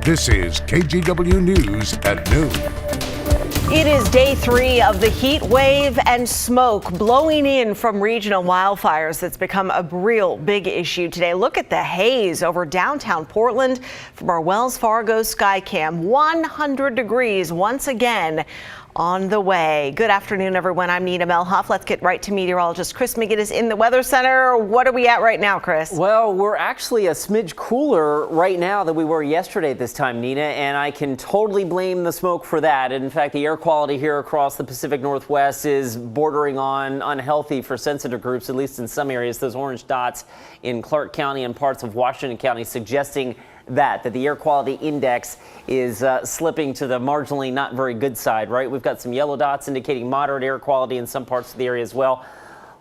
This is KGW News at noon. It is day 3 of the heat wave and smoke blowing in from regional wildfires that's become a real big issue today. Look at the haze over downtown Portland from our Wells Fargo Skycam. 100 degrees once again on the way. Good afternoon, everyone. I'm Nina Melhoff. Let's get right to meteorologist Chris McGinnis in the Weather Center. What are we at right now, Chris? Well, we're actually a smidge cooler right now than we were yesterday at this time, Nina, and I can totally blame the smoke for that. In fact, the air quality here across the Pacific Northwest is bordering on unhealthy for sensitive groups, at least in some areas. Those orange dots in Clark County and parts of Washington County suggesting that the air quality index is slipping to the marginally not very good side, right? We've got some yellow dots indicating moderate air quality in some parts of the area as well.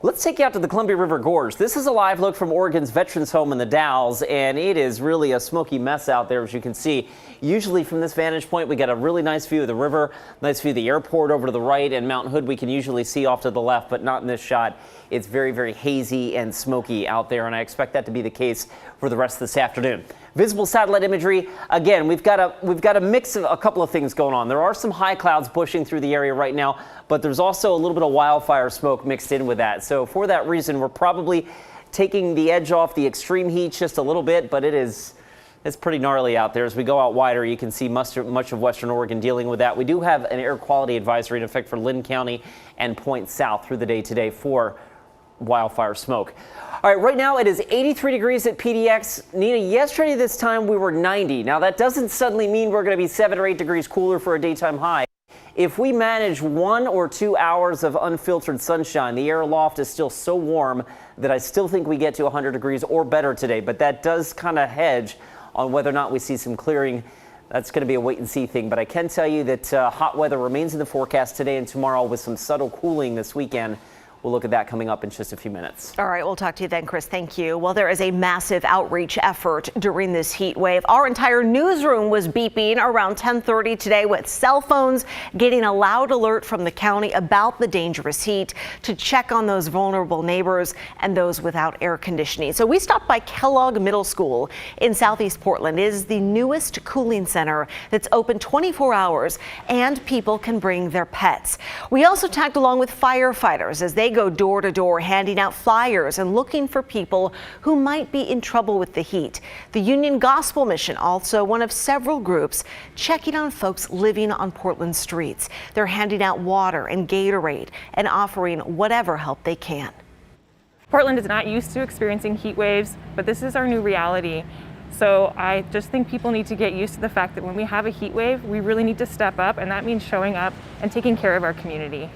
Let's take you out to the Columbia River Gorge. This is a live look from Oregon's Veterans Home in the Dalles, and it is really a smoky mess out there, as you can see. Usually from this vantage point, we got a really nice view of the river, nice view of the airport over to the right, and Mount Hood we can usually see off to the left, but not in this shot. It's very, very hazy and smoky out there, and I expect that to be the case for the rest of this afternoon. Visible satellite imagery, again, we've got a mix of a couple of things going on. There are some high clouds pushing through the area right now, but there's also a little bit of wildfire smoke mixed in with that. So for that reason, we're probably taking the edge off the extreme heat just a little bit, but it's pretty gnarly out there. As we go out wider, you can see much of western Oregon dealing with that. We do have an air quality advisory in effect for Lynn County and Point South through the day today for wildfire smoke. All right, right now it is 83 degrees at PDX. Nina, yesterday this time we were 90. Now that doesn't suddenly mean we're going to be 7 or 8 degrees cooler for a daytime high. If we manage 1 or 2 hours of unfiltered sunshine, the air aloft is still so warm that I still think we get to 100 degrees or better today, but that does kind of hedge on whether or not we see some clearing. That's going to be a wait and see thing, but I can tell you that hot weather remains in the forecast today and tomorrow with some subtle cooling this weekend. We'll look at that coming up in just a few minutes. All right, we'll talk to you then, Chris. Thank you. Well, there is a massive outreach effort during this heat wave. Our entire newsroom was beeping around 10:30 today with cell phones getting a loud alert from the county about the dangerous heat to check on those vulnerable neighbors and those without air conditioning. So we stopped by Kellogg Middle School in Southeast Portland. It is the newest cooling center that's open 24 hours and people can bring their pets. We also tagged along with firefighters as they go door to door handing out flyers and looking for people who might be in trouble with the heat. The Union Gospel Mission, also one of several groups checking on folks living on Portland streets. They're handing out water and Gatorade and offering whatever help they can. Portland is not used to experiencing heat waves, but this is our new reality. So I just think people need to get used to the fact that when we have a heat wave, we really need to step up, and that means showing up and taking care of our community.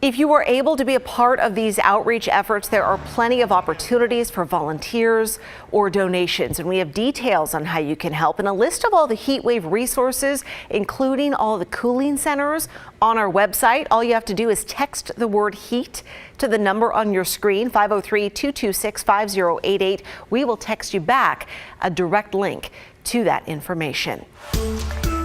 If you were able to be a part of these outreach efforts, there are plenty of opportunities for volunteers or donations, and we have details on how you can help and a list of all the heat wave resources, including all the cooling centers, on our website. All you have to do is text the word HEAT to the number on your screen, 503-226-5088. We will text you back a direct link to that information.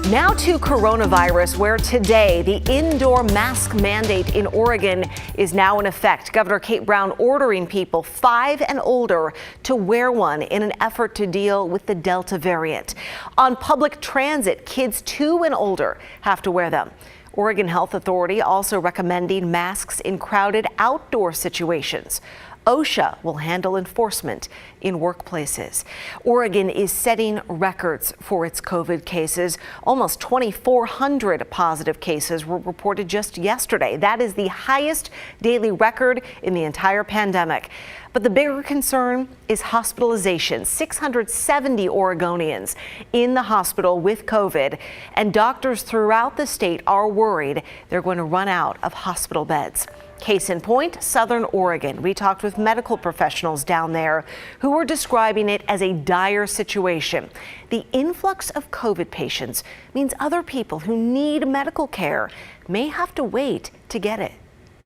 Now to coronavirus, where today the indoor mask mandate in Oregon is now in effect. Governor Kate Brown ordering people 5 and older to wear one in an effort to deal with the Delta variant. On public transit, kids 2 and older have to wear them. Oregon Health Authority also recommending masks in crowded outdoor situations. OSHA will handle enforcement in workplaces. Oregon is setting records for its COVID cases. Almost 2,400 positive cases were reported just yesterday. That is the highest daily record in the entire pandemic. But the bigger concern is hospitalization. 670 Oregonians in the hospital with COVID, and doctors throughout the state are worried they're going to run out of hospital beds. Case in point, Southern Oregon. We talked with medical professionals down there who were describing it as a dire situation. The influx of COVID patients means other people who need medical care may have to wait to get it.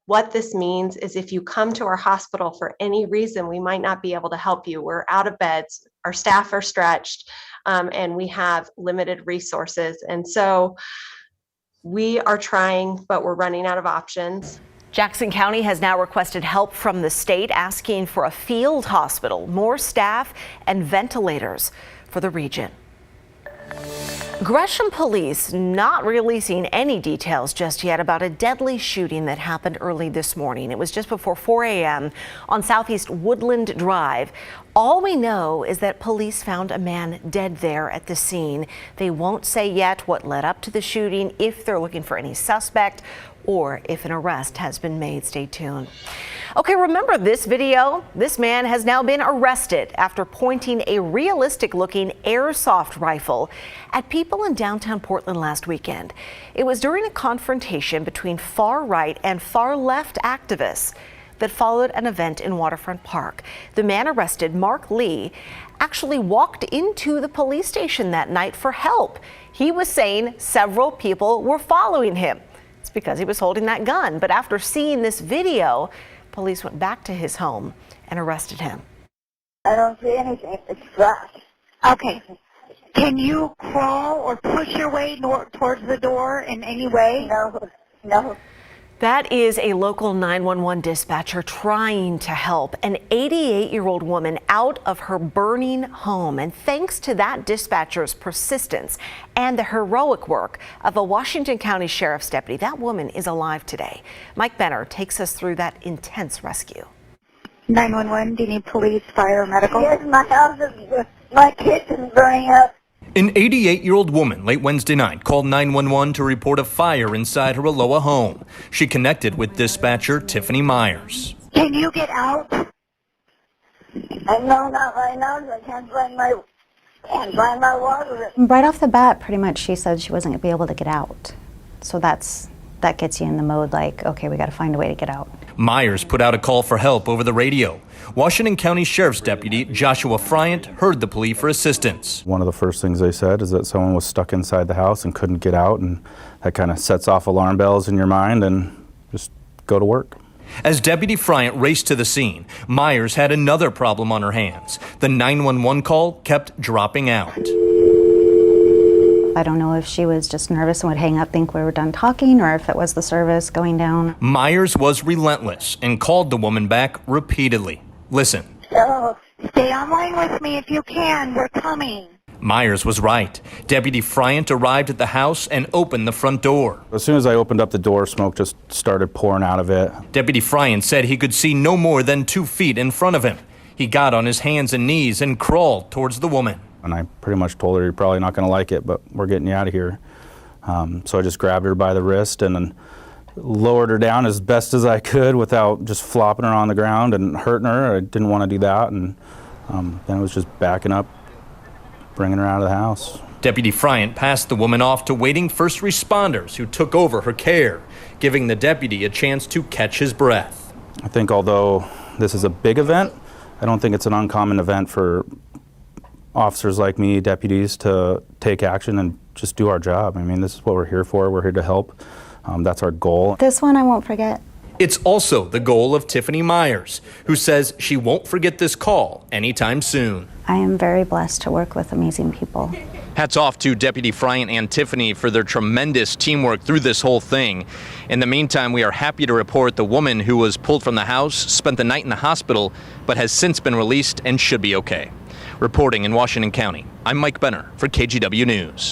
What this means is if you come to our hospital for any reason, we might not be able to help you. We're out of beds, our staff are stretched, and we have limited resources. And so we are trying, but we're running out of options. Jackson County has now requested help from the state, asking for a field hospital, more staff, and ventilators for the region. Gresham police not releasing any details just yet about a deadly shooting that happened early this morning. It was just before 4 a.m. on Southeast Woodland Drive. All we know is that police found a man dead there at the scene. They won't say yet what led up to the shooting, if they're looking for any suspect, or if an arrest has been made. Stay tuned. Okay, remember this video? This man has now been arrested after pointing a realistic-looking airsoft rifle at people in downtown Portland last weekend. It was during a confrontation between far-right and far-left activists that followed an event in Waterfront Park. The man arrested, Mark Lee, actually walked into the police station that night for help. He was saying several people were following him. It's because he was holding that gun. But after seeing this video, police went back to his home and arrested him. I don't see anything. It's trash. Okay. Can you crawl or push your way towards the door in any way? No. That is a local 911 dispatcher trying to help an 88-year-old woman out of her burning home. And thanks to that dispatcher's persistence and the heroic work of a Washington County Sheriff's deputy, that woman is alive today. Mike Benner takes us through that intense rescue. 911, do you need police, fire, medical? Yes, my house is, my kitchen's burning up. An 88-year-old woman late Wednesday night called 911 to report a fire inside her Aloha home. She connected with dispatcher Tiffany Myers. Can you get out? No, not right now. I can't find my water. Right off the bat, pretty much she said she wasn't going to be able to get out. So that gets you in the mode like, okay, we got to find a way to get out. Myers put out a call for help over the radio. Washington County Sheriff's Deputy Joshua Friant heard the plea for assistance. One of the first things they said is that someone was stuck inside the house and couldn't get out, and that kind of sets off alarm bells in your mind, and just go to work. As Deputy Friant raced to the scene, Myers had another problem on her hands. The 911 call kept dropping out. I don't know if she was just nervous and would hang up, think we were done talking, or if it was the service going down. Myers was relentless and called the woman back repeatedly. Listen. Stay online with me if you can. We're coming. Myers was right. Deputy Friant arrived at the house and opened the front door. As soon as I opened up the door, smoke just started pouring out of it. Deputy Friant said he could see no more than 2 feet in front of him. He got on his hands and knees and crawled towards the woman. And I pretty much told her, you're probably not going to like it, but we're getting you out of here. So I just grabbed her by the wrist and then lowered her down as best as I could without just flopping her on the ground and hurting her. I didn't want to do that. And then it was just backing up, bringing her out of the house. Deputy Friant passed the woman off to waiting first responders who took over her care, giving the deputy a chance to catch his breath. I think although this is a big event, I don't think it's an uncommon event for officers like me, deputies, to take action and just do our job. I mean, this is what we're here for. We're here to help. That's our goal. This one I won't forget. It's also the goal of Tiffany Myers, who says she won't forget this call anytime soon. I am very blessed to work with amazing people. Hats off to Deputy Friant and Tiffany for their tremendous teamwork through this whole thing. In the meantime, we are happy to report the woman who was pulled from the house spent the night in the hospital, but has since been released and should be okay. Reporting in Washington County, I'm Mike Benner for KGW News.